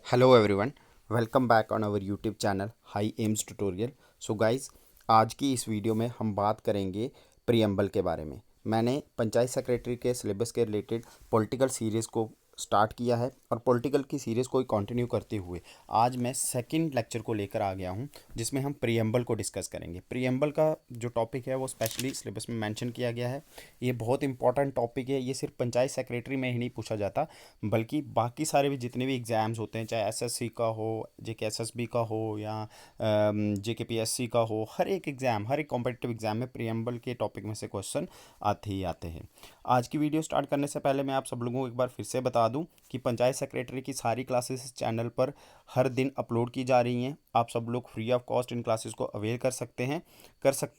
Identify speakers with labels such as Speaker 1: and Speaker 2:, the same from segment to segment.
Speaker 1: Hello everyone, welcome back on our YouTube channel hi aims tutorial. So guys, आज की इस video में हम बात करेंगे प्रीएम्बल के बारे में। मैंने पंचायत सेक्रेटरी के सिलेबस के रिलेटेड पॉलिटिकल सीरीज़ को स्टार्ट किया है और पॉलिटिकल की सीरीज़ को कंटिन्यू करते हुए आज मैं सेकंड लेक्चर को लेकर आ गया हूं, जिसमें हम प्रीएम्बल को डिस्कस करेंगे। प्रीएम्बल का जो टॉपिक है वो स्पेशली सिलेबस में मेंशन किया गया है। ये बहुत इंपॉर्टेंट टॉपिक है। ये सिर्फ पंचायत सेक्रेटरी में ही नहीं पूछा जाता, बल्कि बाकी सारे भी जितने भी एग्ज़ाम्स होते हैं, चाहे एसएससी का हो, जेके एसएसबी का हो या जेके पीएससी का हो, हर एक एग्ज़ाम, हर एक कॉम्पिटिटिव एग्ज़ाम में प्रीएम्बल के टॉपिक में से क्वेश्चन आते ही आते हैं। आज की वीडियो स्टार्ट करने से पहले मैं आप सब लोगों को एक बार फिर से बता दूं कि पंचायत सेक्रेटरी की सारी क्लासेस इस चैनल पर हर दिन अपलोड की जा रही हैं। आप सब लोग free of cost in classes को अवेल कर सकते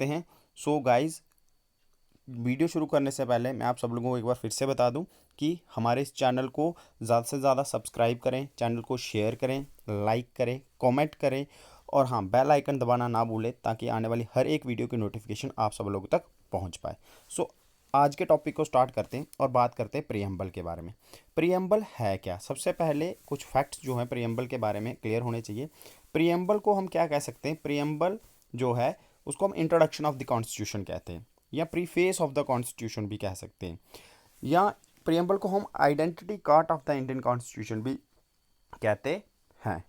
Speaker 1: हैं। सो गाइज, वीडियो शुरू करने से पहले मैं आप सब लोगों को एक बार फिर से बता दूं कि हमारे इस चैनल को ज़्यादा से ज़्यादा सब्सक्राइब करें, चैनल को शेयर करें, लाइक करें, कमेंट करें और हाँ, बेल आइकन दबाना ना भूलें ताकि आने वाली हर एक वीडियो की नोटिफिकेशन आप सब लोगों तक पहुंच पाए। सो आज के टॉपिक को स्टार्ट करते हैं और बात करते हैं प्रीएम्बल के बारे में। प्रीएम्बल है क्या? सबसे पहले कुछ फैक्ट्स जो हैं प्रीएम्बल के बारे में क्लियर होने चाहिए। प्रीएम्बल को हम क्या कह सकते हैं? प्रीएम्बल जो है उसको हम इंट्रोडक्शन ऑफ द कॉन्स्टिट्यूशन कहते हैं, या प्रीफेस ऑफ द कॉन्स्टिट्यूशन भी कह सकते हैं, या प्रीएम्बल को हम identity card of the Indian constitution भी कहते हैं।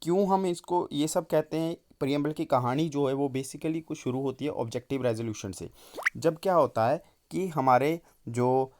Speaker 1: क्यों हम इसको ये सब कहते हैं? प्रीएम्बल की कहानी जो है वो बेसिकली कुछ शुरू होती है ऑब्जेक्टिव रेजोल्यूशन से। जब क्या होता है कि हमारे जो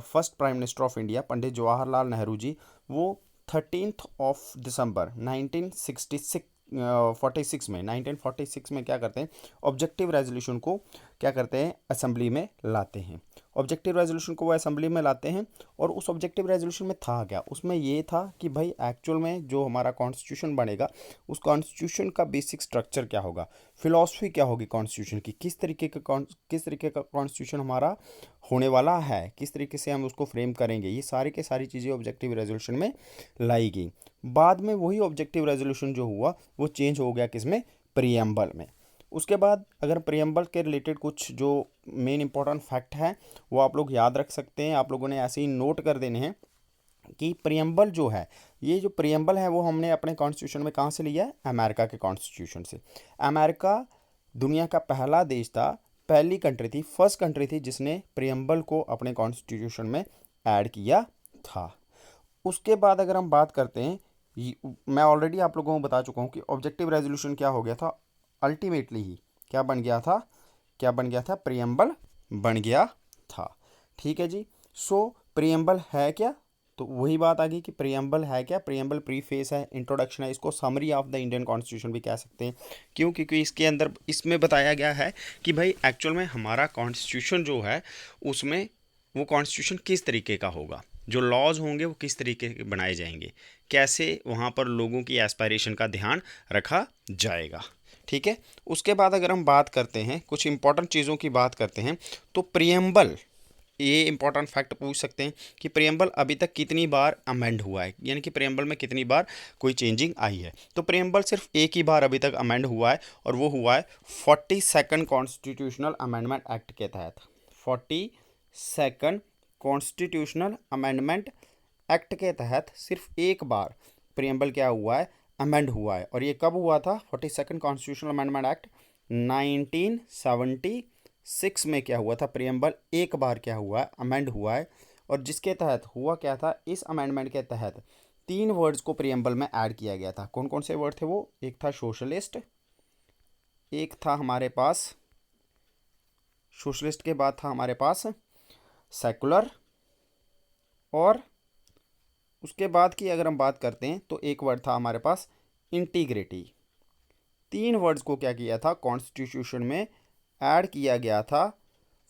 Speaker 1: first prime minister of India Pandit Jawaharlal Nehru ji, वो 13 दिसंबर 1966 1946 में क्या करते हैं? ऑब्जेक्टिव रेजोल्यूशन को क्या करते हैं? असेंबली में लाते हैं। ऑब्जेक्टिव रेजोल्यूशन को वो असेंबली में लाते हैं और उस ऑब्जेक्टिव रेजोल्यूशन में था क्या? उसमें ये था कि भाई एक्चुअल में जो हमारा कॉन्स्टिट्यूशन बनेगा, उस कॉन्स्टिट्यूशन का बेसिक स्ट्रक्चर क्या होगा, फिलॉसफी क्या होगी कॉन्स्टिट्यूशन की, किस तरीके का कॉन्स्टिट्यूशन हमारा होने वाला है, किस तरीके से हम उसको फ्रेम करेंगे, ये सारी के सारी चीज़ें ऑब्जेक्टिव रेजोल्यूशन में लाई गई। बाद में वही ऑब्जेक्टिव रेजोल्यूशन जो हुआ वो चेंज हो गया किसमें? प्रीएम्बल में। उसके बाद अगर प्रीएम्बल के रिलेटेड कुछ जो मेन इंपॉर्टेंट फैक्ट है वो आप लोग याद रख सकते हैं, आप लोगों ने ऐसे ही नोट कर देने हैं कि प्रीएम्बल जो है, ये जो प्रीएम्बल है वो हमने अपने कॉन्स्टिट्यूशन में कहाँ से लिया है? अमेरिका के कॉन्स्टिट्यूशन से। अमेरिका दुनिया का पहला देश था, पहली कंट्री थी, फर्स्ट कंट्री थी जिसने प्रीएम्बल को अपने कॉन्स्टिट्यूशन में ऐड किया था। उसके बाद अगर हम बात करते हैं, मैं ऑलरेडी आप लोगों को बता चुका हूँ कि ऑब्जेक्टिव रेजोल्यूशन क्या हो गया था, अल्टीमेटली ही क्या बन गया था? क्या बन गया था? प्रीएम्बल बन गया था। ठीक है जी। सो प्रीएम्बल है क्या? तो वही बात आ गई कि प्रीएम्बल है क्या? प्रीएम्बल प्रीफेस है, इंट्रोडक्शन है, इसको summary of the Indian constitution भी कह सकते हैं। क्यों? क्योंकि इसके अंदर इसमें बताया गया है कि भाई एक्चुअल में हमारा कॉन्स्टिट्यूशन जो है उसमें वो कॉन्स्टिट्यूशन किस तरीके का होगा, जो लॉज होंगे वो किस तरीके के बनाए जाएंगे, कैसे वहाँ पर लोगों की एस्पायरेशन का ध्यान रखा जाएगा। ठीक है। उसके बाद अगर हम बात करते हैं, कुछ इंपॉर्टेंट चीज़ों की बात करते हैं, तो प्रीएम्बल, ये इंपॉर्टेंट फैक्ट पूछ सकते हैं कि प्रीएम्बल अभी तक कितनी बार अमेंड हुआ है, यानी कि प्रीएम्बल में कितनी बार कोई चेंजिंग आई है। तो प्रीएम्बल सिर्फ एक ही बार अभी तक अमेंड हुआ है और वो हुआ है 42nd कॉन्स्टिट्यूशनल अमेंडमेंट एक्ट के तहत। 42nd कॉन्स्टिट्यूशनल अमेंडमेंट एक्ट के तहत सिर्फ एक बार प्रीएम्बल क्या हुआ है? अमेंड हुआ है। और ये कब हुआ था? 42nd कॉन्स्टिट्यूशनल अमेंडमेंट एक्ट 1976 में क्या हुआ था? प्रीएम्बल एक बार क्या हुआ है? अमेंड हुआ है। और जिसके तहत हुआ क्या था? इस अमेंडमेंट के तहत 3 वर्ड्स को प्रीएम्बल में ऐड किया गया था। कौन कौन से वर्ड थे वो? एक था सोशलिस्ट, एक था हमारे पास सोशलिस्ट के बाद था हमारे पास सेकुलर, और उसके बाद की अगर हम बात करते हैं तो एक वर्ड था हमारे पास इंटीग्रिटी। 3 वर्ड्स को क्या किया था? कॉन्स्टिट्यूशन में ऐड किया गया था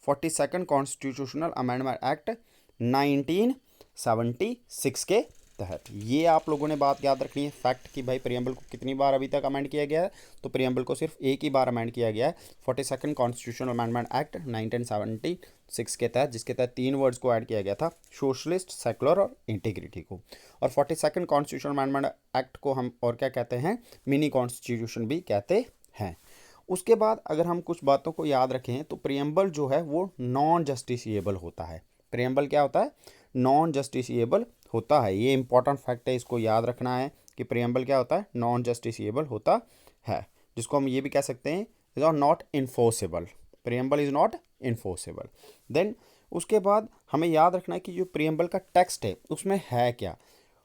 Speaker 1: 42nd कॉन्स्टिट्यूशनल अमेंडमेंट एक्ट 1976 के तहत। ये आप लोगों ने बात याद रखनी है फैक्ट कि भाई प्रीएम्बल को कितनी बार अभी तक अमेंड किया गया है। तो प्रीएम्बल को सिर्फ एक ही बार अमेंड किया गया है 42nd कॉन्स्टिट्यूशनल अमेंडमेंट एक्ट 1976 के तहत, जिसके तहत 3 वर्ड्स को ऐड किया गया था, सोशलिस्ट, सेकुलर और इंटीग्रिटी को। और 42nd कॉन्स्टिट्यूशनल अमेंडमेंट एक्ट को हम और क्या कहते हैं? मिनी कॉन्स्टिट्यूशन भी कहते हैं। उसके बाद अगर हम कुछ बातों को याद रखें तो प्रीएम्बल जो है वो नॉन जस्टिसिएबल होता है। प्रीएम्बल क्या होता है? नॉन जस्टिसिएबल होता है। ये इंपॉर्टेंट फैक्ट है, इसको याद रखना है कि प्रीएम्बल क्या होता है, नॉन जस्टिसिएबल होता है, जिसको हम ये भी कह सकते हैं is are not enforceable. Preamble is not enforceable. Then उसके बाद हमें याद रखना है कि जो प्रीएम्बल का टेक्स्ट है उसमें है क्या,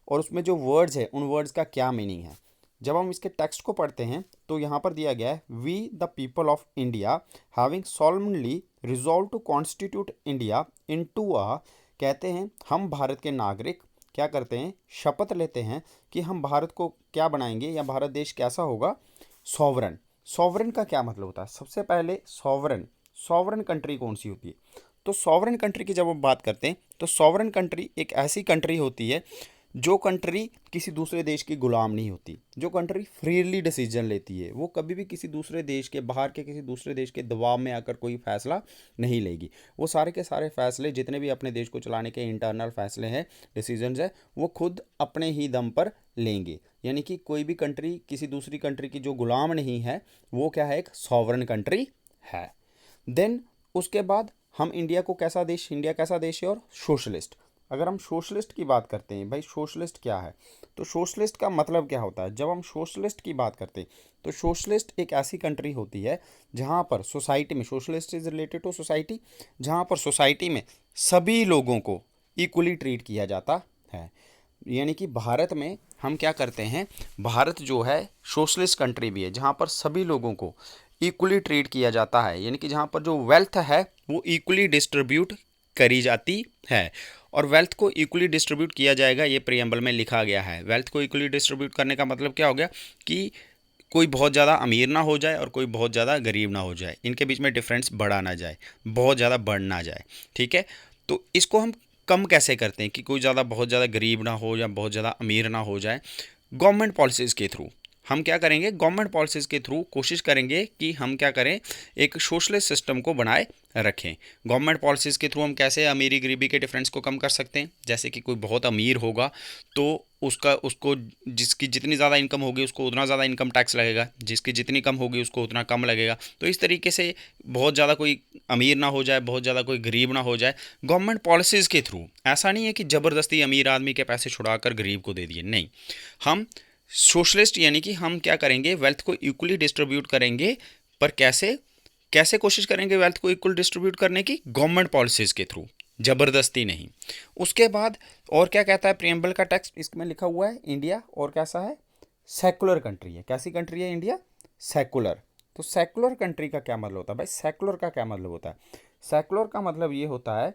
Speaker 1: और उसमें जो वर्ड्स है उन वर्ड्स का क्या मीनिंग है। जब हम इसके टेक्स्ट को पढ़ते हैं तो यहाँ पर दिया गया है, we the people of India having solemnly resolve to constitute India into a, कहते हैं हम भारत के नागरिक क्या करते हैं, शपथ लेते हैं कि हम भारत को क्या बनाएंगे या भारत देश कैसा होगा, सॉवरन। सॉवरन का क्या मतलब होता है, सबसे पहले सॉवरन, सॉवरन कंट्री कौन सी होती है। तो सॉवरन कंट्री की जब हम बात करते हैं तो सॉवरन कंट्री एक ऐसी कंट्री होती है जो कंट्री किसी दूसरे देश की गुलाम नहीं होती, जो कंट्री फ्रीली डिसीजन लेती है, वो कभी भी किसी दूसरे देश के, बाहर के किसी दूसरे देश के दबाव में आकर कोई फैसला नहीं लेगी। वो सारे के सारे फैसले जितने भी अपने देश को चलाने के इंटरनल फैसले हैं, डिसीजंस है, वो खुद अपने ही दम पर लेंगे। यानी कि कोई भी कंट्री किसी दूसरी कंट्री की जो गुलाम नहीं है, वो क्या है, एक सॉवरन कंट्री है। देन उसके बाद हम इंडिया को कैसा देश, इंडिया कैसा देश है और सोशलिस्ट। अगर हम सोशलिस्ट की बात करते हैं, भाई सोशलिस्ट क्या है, तो सोशलिस्ट का मतलब क्या होता है। जब हम सोशलिस्ट की बात करते हैं तो सोशलिस्ट एक ऐसी कंट्री होती है जहाँ पर सोसाइटी में, socialist is related to society, जहाँ पर सोसाइटी में सभी लोगों को इक्वली ट्रीट किया जाता है। यानी कि भारत में हम क्या करते हैं, भारत जो है सोशलिस्ट कंट्री भी है जहाँ पर सभी लोगों को इक्वली ट्रीट किया जाता है। यानी कि जहाँ पर जो वेल्थ है वो इक्वली डिस्ट्रीब्यूट करी जाती है, और वेल्थ को इक्वली डिस्ट्रीब्यूट किया जाएगा, ये प्रीएम्बल में लिखा गया है। वेल्थ को इक्वली डिस्ट्रीब्यूट करने का मतलब क्या हो गया कि कोई बहुत ज़्यादा अमीर ना हो जाए और कोई बहुत ज़्यादा गरीब ना हो जाए, इनके बीच में डिफरेंस बढ़ा ना जाए, बहुत ज़्यादा बढ़ ना जाए। ठीक है, तो इसको हम कम कैसे करते हैं कि कोई ज़्यादा बहुत ज़्यादा गरीब ना हो या बहुत ज़्यादा अमीर ना हो जाए। गवर्नमेंट पॉलिसीज़ के थ्रू हम क्या करेंगे, गवर्नमेंट पॉलिसीज़ के थ्रू कोशिश करेंगे कि हम क्या करें, एक सोशलिस्ट सिस्टम को बनाए रखें। गवर्नमेंट पॉलिसीज़ के थ्रू हम कैसे अमीरी गरीबी के डिफरेंस को कम कर सकते हैं। जैसे कि कोई बहुत अमीर होगा तो उसको जिसकी जितनी ज़्यादा इनकम होगी उसको उतना ज़्यादा इनकम टैक्स लगेगा, जिसकी जितनी कम होगी उसको उतना कम लगेगा। तो इस तरीके से बहुत ज़्यादा कोई अमीर ना हो जाए, बहुत ज़्यादा कोई गरीब ना हो जाए, गवर्नमेंट पॉलिसीज़ के थ्रू। ऐसा नहीं है कि ज़बरदस्ती अमीर आदमी के पैसे छुड़ाकर गरीब को दे दिए, नहीं। हम सोशलिस्ट यानी कि हम क्या करेंगे, वेल्थ को इक्वली डिस्ट्रीब्यूट करेंगे, पर कैसे कैसे कोशिश करेंगे वेल्थ को इक्वल डिस्ट्रीब्यूट करने की, गवर्नमेंट पॉलिसीज़ के थ्रू, ज़बरदस्ती नहीं। उसके बाद और क्या कहता है प्रीएम्बल का टेक्स्ट, इसमें लिखा हुआ है इंडिया और कैसा है, सेकुलर कंट्री है। कैसी कंट्री है इंडिया, सेकुलर। तो सेकुलर कंट्री का क्या मतलब होता है भाई, सेकुलर का क्या मतलब होता है, सेकुलर का मतलब ये होता है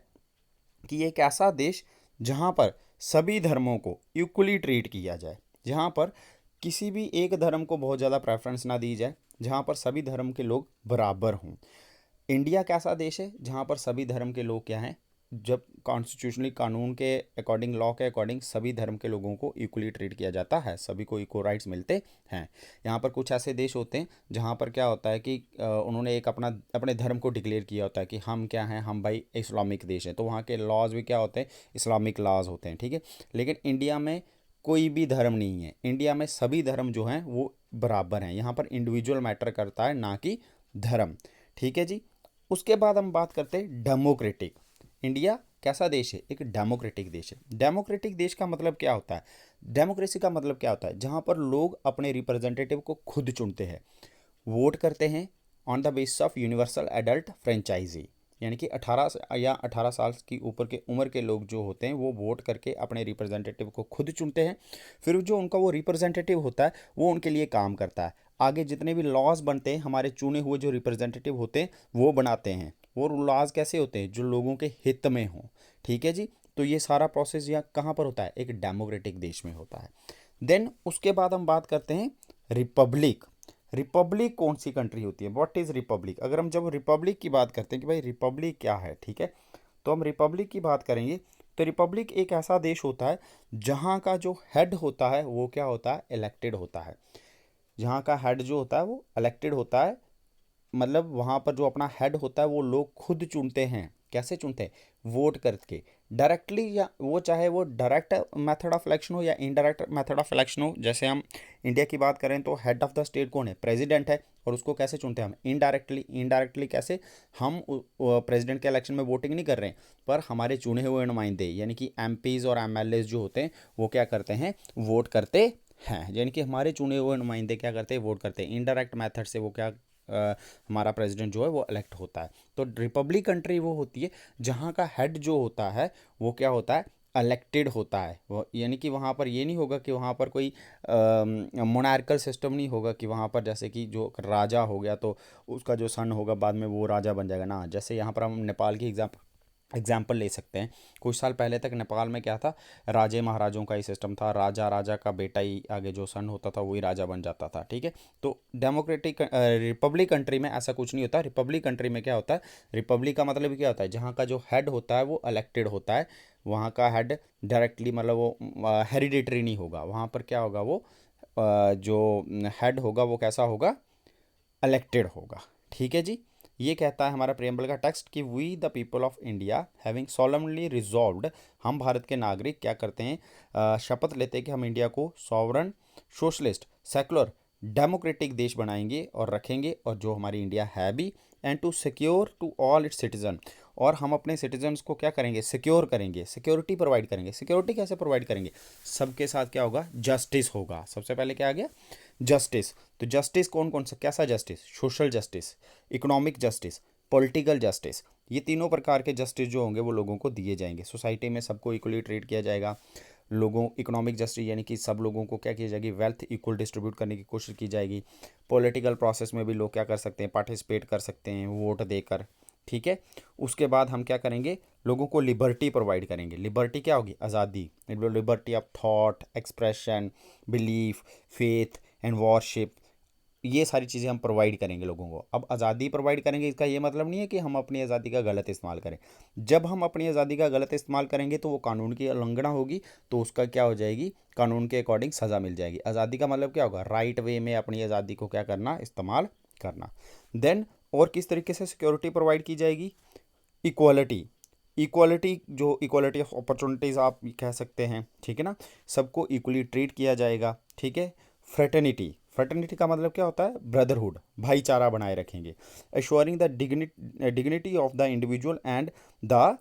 Speaker 1: कि एक ऐसा देश जहाँ पर सभी धर्मों को इक्वली ट्रीट किया जाए, जहाँ पर किसी भी एक धर्म को बहुत ज़्यादा प्रेफरेंस ना दी जाए, जहाँ पर सभी धर्म के लोग बराबर हों। इंडिया कैसा देश है जहाँ पर सभी धर्म के लोग क्या हैं, जब कॉन्स्टिट्यूशनली कानून के अकॉर्डिंग, लॉ के अकॉर्डिंग सभी धर्म के लोगों को इक्वली ट्रीट किया जाता है, सभी को इक्वल राइट्स मिलते हैं। यहाँ पर कुछ ऐसे देश होते हैं जहाँ पर क्या होता है कि उन्होंने एक अपने धर्म को डिक्लेयर किया होता है कि हम क्या हैं, हम भाई इस्लामिक देश हैं, तो वहाँ के लॉज भी क्या होते हैं, इस्लामिक लॉज होते हैं। ठीक है, लेकिन इंडिया में कोई भी धर्म नहीं है, इंडिया में सभी धर्म जो हैं वो बराबर हैं। यहाँ पर इंडिविजुअल मैटर करता है, ना कि धर्म। ठीक है जी। उसके बाद हम बात करते हैं डेमोक्रेटिक। इंडिया कैसा देश है, एक डेमोक्रेटिक देश है। डेमोक्रेटिक देश का मतलब क्या होता है, डेमोक्रेसी का मतलब क्या होता है, जहाँ पर लोग अपने रिप्रेजेंटेटिव को खुद चुनते हैं, वोट करते हैं on the basis of universal adult franchise. यानी कि 18 साल की ऊपर के उम्र के लोग जो होते हैं वो वोट करके अपने रिप्रेजेंटेटिव को खुद चुनते हैं। फिर जो उनका वो रिप्रेजेंटेटिव होता है वो उनके लिए काम करता है। आगे जितने भी लॉज बनते हैं हमारे चुने हुए जो रिप्रेजेंटेटिव होते हैं वो बनाते हैं। वो लॉज कैसे होते हैं, जो लोगों के हित में हों। ठीक है जी। तो ये सारा प्रोसेस यहाँ कहाँ पर होता है, एक डेमोक्रेटिक देश में होता है। देन उसके बाद हम बात करते हैं रिपब्लिक। रिपब्लिक कौन सी कंट्री होती है, व्हाट इज़ रिपब्लिक। अगर हम जब रिपब्लिक की बात करते हैं कि भाई रिपब्लिक क्या है, ठीक है, तो हम रिपब्लिक की बात करेंगे तो रिपब्लिक एक ऐसा देश होता है जहाँ का जो हेड होता है वो क्या होता है, इलेक्टेड होता है। जहाँ का हेड जो होता है वो इलेक्टेड होता है, मतलब वहाँ पर जो अपना हेड होता है वो लोग खुद चुनते हैं कैसे चुनते हैं? वोट करके, डायरेक्टली, या वो चाहे वो डायरेक्ट मेथड ऑफ इलेक्शन हो या इनडायरेक्ट मेथड ऑफ इलेक्शन हो। जैसे हम इंडिया की बात करें तो हेड ऑफ द स्टेट कौन है? प्रेसिडेंट है। और उसको कैसे चुनते हैं हम? इनडायरेक्टली। इनडायरेक्टली कैसे? हम प्रेसिडेंट के इलेक्शन में वोटिंग नहीं कर रहे हैं, पर हमारे चुने हुए नुमाइंदे यानी कि एमपीज और एमएलएज जो होते हैं वो क्या करते हैं? वोट करते हैं। यानी कि हमारे चुने हुए नुमाइंदे क्या करते हैं? वोट करते हैं। इनडायरेक्ट मेथड से वो क्या हमारा प्रेसिडेंट जो है वो इलेक्ट होता है। तो रिपब्लिक कंट्री वो होती है जहाँ का हेड जो होता है वो क्या होता है? इलेक्टेड होता है। वो यानी कि वहाँ पर ये नहीं होगा कि वहाँ पर कोई मोनार्कल सिस्टम नहीं होगा कि वहाँ पर जैसे कि जो राजा हो गया तो उसका जो सन होगा बाद में वो राजा बन जाएगा ना। जैसे यहाँ पर हम नेपाल की एग्जाम्पल ले सकते हैं। कुछ साल पहले तक नेपाल में क्या था? राजे महाराजों का ही सिस्टम था। राजा राजा का बेटा ही आगे जो सन होता था वही राजा बन जाता था। ठीक है। तो डेमोक्रेटिक रिपब्लिक कंट्री में ऐसा कुछ नहीं होता। रिपब्लिक कंट्री में क्या होता है? रिपब्लिक का मतलब क्या होता है? जहाँ का जो हेड होता है वो इलेक्टेड होता है। वहाँ का हेड डायरेक्टली मतलब वो हेरिडेटरी नहीं होगा। वहाँ पर क्या होगा? वो जो हेड होगा वो कैसा होगा? इलेक्टेड होगा। ठीक है जी। ये कहता है हमारा प्रियम्बल का टेक्स्ट कि we the people of India having solemnly resolved, हम भारत के नागरिक क्या करते हैं? शपथ लेते हैं कि हम इंडिया को सॉवरन, सोशलिस्ट, सेकुलर, डेमोक्रेटिक देश बनाएंगे और रखेंगे, और जो हमारी इंडिया है भी, and to secure to all its citizen, और हम अपने सिटीजन्स को क्या करेंगे? सिक्योर करेंगे, सिक्योरिटी प्रोवाइड करेंगे। सिक्योरिटी कैसे प्रोवाइड करेंगे? सबके साथ क्या होगा? जस्टिस होगा। सबसे पहले क्या आ गया? जस्टिस। तो जस्टिस कौन कौन सा? कैसा justice? Social justice, economic justice, political justice. ये तीनों प्रकार के जस्टिस जो होंगे वो लोगों को दिए जाएंगे। सोसाइटी में सबको इक्वली ट्रीट किया जाएगा। लोगों इकोनॉमिक जस्टिस यानी कि सब लोगों को क्या की जाएगी? वेल्थ इक्वल डिस्ट्रीब्यूट करने की कोशिश की जाएगी। पॉलिटिकल प्रोसेस में भी लोग क्या कर सकते हैं? पार्टिसिपेट कर सकते हैं वोट देकर। ठीक है। उसके बाद हम क्या करेंगे? लोगों को लिबर्टी प्रोवाइड करेंगे। लिबर्टी क्या होगी? आज़ादी। Liberty of thought, expression, belief, faith and worship. ये सारी चीज़ें हम प्रोवाइड करेंगे लोगों को। अब आज़ादी प्रोवाइड करेंगे, इसका ये मतलब नहीं है कि हम अपनी आज़ादी का गलत इस्तेमाल करें। जब हम अपनी आज़ादी का गलत इस्तेमाल करेंगे तो वो कानून की उल्लंघना होगी, तो उसका क्या हो जाएगी? कानून के अकॉर्डिंग सज़ा मिल जाएगी। आज़ादी का मतलब क्या होगा? राइट वे में अपनी आज़ादी को क्या करना? इस्तेमाल करना। देन और किस तरीके से सिक्योरिटी प्रोवाइड की जाएगी? इक्वालिटी। इक्वालिटी जो इक्वालिटी ऑफ अपॉर्चुनिटीज़ आप कह सकते हैं। ठीक है ना। सबको इक्वली ट्रीट किया जाएगा। ठीक है। फ्रेटर्निटी। फ्रेटर्निटी का मतलब क्या होता है? ब्रदरहुड, भाईचारा बनाए रखेंगे। Assuring the dignity of the individual and the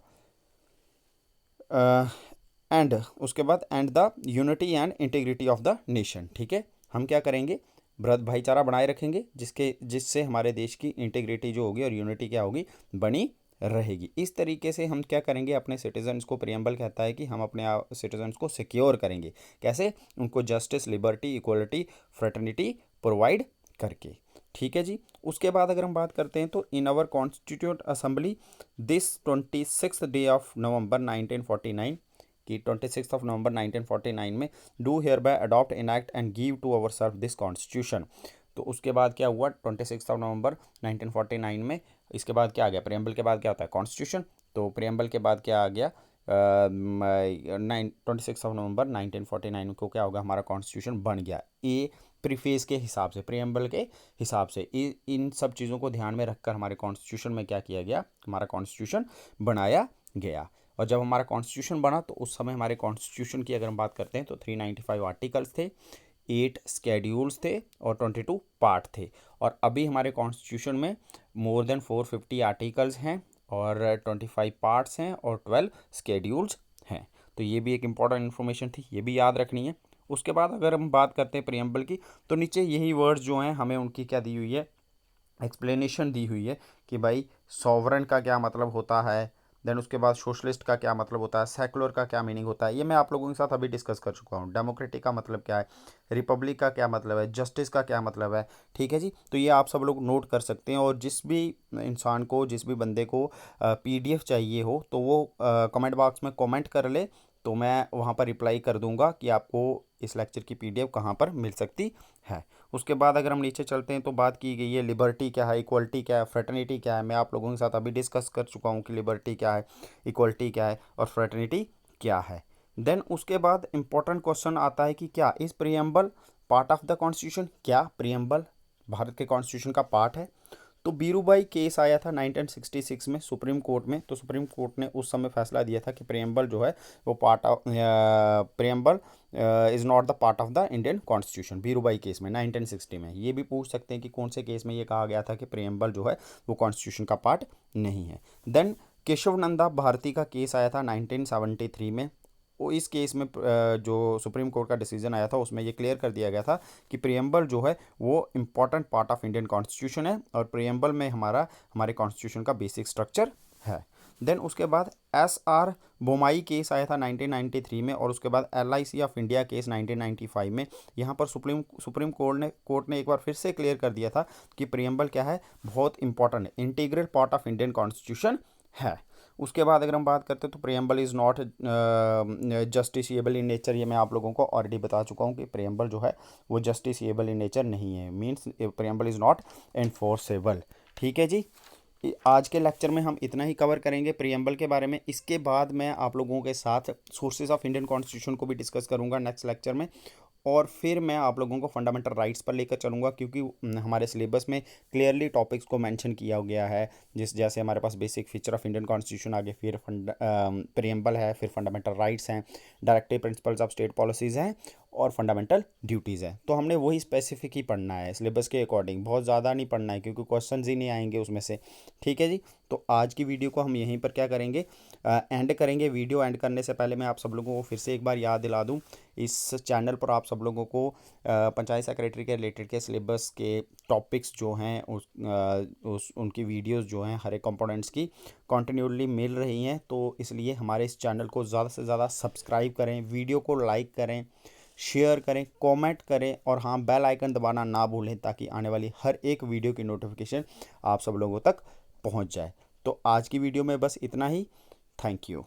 Speaker 1: end उसके बाद and the unity and integrity of the nation. ठीक है। हम क्या करेंगे? भाईचारा बनाए रखेंगे जिससे हमारे देश की इंटीग्रिटी जो होगी और यूनिटी क्या होगी? बनी रहेगी। इस तरीके से हम क्या करेंगे? अपने सिटीजन्स को, प्रियम्बल कहता है कि हम अपने सिटीजन्स को सिक्योर करेंगे। कैसे? उनको justice, liberty, equality, fraternity provide करके। ठीक है जी। उसके बाद अगर हम बात करते हैं तो in our constituent assembly this 26 नवंबर 1949 कि 26 नवंबर 1949 में do hereby adopt enact and give to our self this constitution. तो उसके बाद क्या हुआ? 26 नवंबर 1949 में इसके बाद क्या आ गया? प्रियम्बल के बाद क्या होता है? कॉन्स्टिट्यूशन। तो प्रियम्बल के बाद क्या आ गया? 26 नवंबर 1949 को क्या होगा? हमारा कॉन्स्टिट्यूशन बन गया। ए प्रीफेस के हिसाब से, प्रियम्बल के हिसाब से इन सब चीज़ों को ध्यान में रखकर हमारे कॉन्स्टिट्यूशन में क्या किया गया? हमारा कॉन्स्टिट्यूशन बनाया गया। और जब हमारा कॉन्स्टिट्यूशन बना तो उस समय हमारे कॉन्स्टिट्यूशन की अगर हम बात करते हैं तो 395 आर्टिकल्स थे, 8 स्केड्यूल्स थे और 22 पार्ट थे। और अभी हमारे कॉन्स्टिट्यूशन में मोर देन 450 आर्टिकल्स हैं और 25 पार्ट्स हैं और 12 स्केड्यूल्स हैं। तो ये भी एक इम्पॉर्टेंट इन्फॉर्मेशन थी, ये भी याद रखनी है। उसके बाद अगर हम बात करते हैं प्रियम्बल की, तो नीचे यही वर्ड्स जो हैं हमें उनकी क्या दी हुई है? एक्सप्लेनेशन दी हुई है कि भाई सॉवरन का क्या मतलब होता है, देन उसके बाद सोशलिस्ट का क्या मतलब होता है, सेकुलर का क्या मीनिंग होता है। ये मैं आप लोगों के साथ अभी डिस्कस कर चुका हूँ। डेमोक्रेटिक का मतलब क्या है, रिपब्लिक का क्या मतलब है, जस्टिस का क्या मतलब है। ठीक है जी। तो ये आप सब लोग नोट कर सकते हैं। और जिस भी इंसान को, जिस भी बंदे को पीडीएफ चाहिए हो तो वो कमेंट बॉक्स में कमेंट कर ले, तो मैं वहाँ पर रिप्लाई कर दूंगा कि आपको इस लेक्चर की पीडीएफ कहाँ पर मिल सकती है। उसके बाद अगर हम नीचे चलते हैं तो बात की गई है लिबर्टी क्या है, इक्वलिटी क्या है, फ्रेटर्निटी क्या है। मैं आप लोगों के साथ अभी डिस्कस कर चुका हूँ कि लिबर्टी क्या है, इक्वलिटी क्या है और फ्रेटर्निटी क्या है। देन उसके बाद इंपॉर्टेंट क्वेश्चन आता है कि क्या इस preamble part of the constitution? क्या प्रियम्बल भारत के कॉन्स्टिट्यूशन का पार्ट है? तो बीरूबाई केस आया था 1966 में सुप्रीम कोर्ट में। तो सुप्रीम कोर्ट ने उस समय फैसला दिया था कि प्रेम्बल जो है वो part of preamble is not the part of the Indian constitution. Berubari case में 1960 में। ये भी पूछ सकते हैं कि कौन से केस में ये कहा गया था कि प्रेम्बल जो है वो कॉन्स्टिट्यूशन का पार्ट नहीं है। देन केशवनंदा भारती का केस आया था 1973 में। वो इस केस में जो सुप्रीम कोर्ट का डिसीजन आया था उसमें ये क्लियर कर दिया गया था कि प्रियम्बल जो है वो important part of Indian constitution है और प्रियम्बल में हमारे कॉन्स्टिट्यूशन का बेसिक स्ट्रक्चर है। देन उसके बाद SR बोमाई केस आया था 1993 में और उसके बाद LIC ऑफ इंडिया केस 1995 में। यहाँ पर सुप्रीम कोर्ट ने एक बार फिर से क्लियर कर दिया था कि प्रियम्बल क्या है, बहुत इंपॉर्टेंट है, integral part of Indian constitution है। उसके बाद अगर हम बात करते हैं तो preamble is not justiciable in nature. ये मैं आप लोगों को ऑलरेडी बता चुका हूँ कि प्रियम्बल जो है वो जस्टिसिएबल इन नेचर नहीं है, means preamble is not enforceable. ठीक है जी, आज के लेक्चर में हम इतना ही कवर करेंगे प्रियम्बल के बारे में। इसके बाद मैं आप लोगों के साथ सोर्सेज ऑफ इंडियन कॉन्स्टिट्यूशन को भी डिस्कस करूँगा नेक्स्ट लेक्चर में, और फिर मैं आप लोगों को फंडामेंटल राइट्स पर लेकर चलूँगा, क्योंकि हमारे सिलेबस में क्लियरली टॉपिक्स को मेंशन किया गया है। जैसे हमारे पास basic feature of Indian constitution आगे, फिर प्रियम्बल है, फिर फंडामेंटल राइट्स हैं, directive principles of state policies हैं और फंडामेंटल ड्यूटीज़ हैं। तो हमने वही स्पेसिफिक ही पढ़ना है सिलेबस के अकॉर्डिंग, बहुत ज़्यादा नहीं पढ़ना है क्योंकि क्वेश्चंस ही नहीं आएंगे उसमें से। ठीक है जी, तो आज की वीडियो को हम यहीं पर क्या करेंगे, एंड करेंगे। वीडियो एंड करने से पहले मैं आप सब लोगों को फिर से एक बार याद दिला दूं, इस चैनल पर आप सब लोगों को पंचायत सेक्रेटरी के रिलेटेड के सिलेबस के टॉपिक्स जो हैं उनकी वीडियोस जो हैं हर एक कंपोनेंट्स की कंटिन्यूअसली मिल रही हैं। तो इसलिए हमारे इस चैनल को ज़्यादा से ज़्यादा सब्सक्राइब करें, वीडियो को लाइक करें, शेयर करें, कमेंट करें और हाँ, बेल आइकन दबाना ना भूलें ताकि आने वाली हर एक वीडियो की नोटिफिकेशन आप सब लोगों तक पहुंच जाए। तो आज की वीडियो में बस इतना ही। Thank you.